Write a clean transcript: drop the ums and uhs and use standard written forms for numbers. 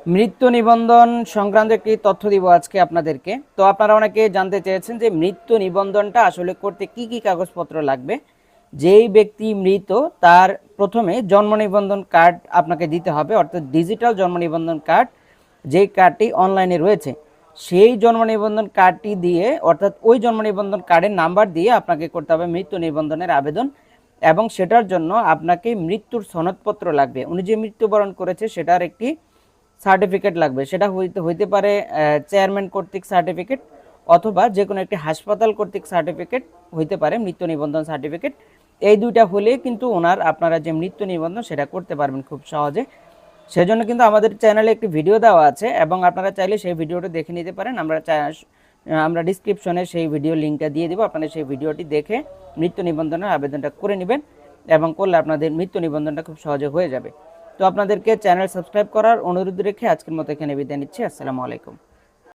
মৃত্যু নিবন্ধন সংক্রান্ত একটি তথ্য দিব আজকে আপনাদেরকে। তো আপনারা অনেকে জানতে চেয়েছেন যে মৃত্যু নিবন্ধনটা আসলে করতে কি কি কাগজপত্র লাগবে। যেই ব্যক্তি মৃত তার প্রথমে জন্ম নিবন্ধন কার্ড আপনাকে দিতে হবে, অর্থাৎ ডিজিটাল জন্ম নিবন্ধন কার্ড, যেই কার্ডটি অনলাইনে রয়েছে সেই জন্ম নিবন্ধন কার্ডটি দিয়ে, অর্থাৎ ওই জন্ম নিবন্ধন কার্ডের নাম্বার দিয়ে আপনাকে করতে হবে মৃত্যু নিবন্ধনের আবেদন। এবং সেটার জন্য আপনাকে মৃত্যুর সনদপত্র লাগবে। উনি যে মৃত্যুবরণ করেছে সেটার একটি সার্টিফিকেট লাগবে। সেটা হইতে পারে চেয়ারম্যান কর্তৃক সার্টিফিকেট, অথবা যে কোনো একটি হাসপাতাল কর্তৃক সার্টিফিকেট হইতে পারে, মৃত্যু নিবন্ধন সার্টিফিকেট। এই দুইটা হলে কিন্তু আপনারা যে মৃত্যু নিবন্ধন সেটা করতে পারবেন খুব সহজে। সেজন্য কিন্তু আমাদের চ্যানেলে একটি ভিডিও দেওয়া আছে এবং আপনারা চাইলে সেই ভিডিওটা দেখে নিতে পারেন। আমরা ডিসক্রিপশনে সেই ভিডিও লিঙ্কটা দিয়ে দিব, আপনারা সেই ভিডিওটি দেখে মৃত্যু নিবন্ধনের আবেদনটা করে নেবেন এবং করলে আপনাদের মৃত্যু নিবন্ধনটা খুব সহজে হয়ে যাবে। তো আপনাদেরকে চ্যানেল সাবস্ক্রাইব করার অনুরোধ রেখে আজকের মতো এখানে বিদায় নিচ্ছি। আসসালামু আলাইকুম।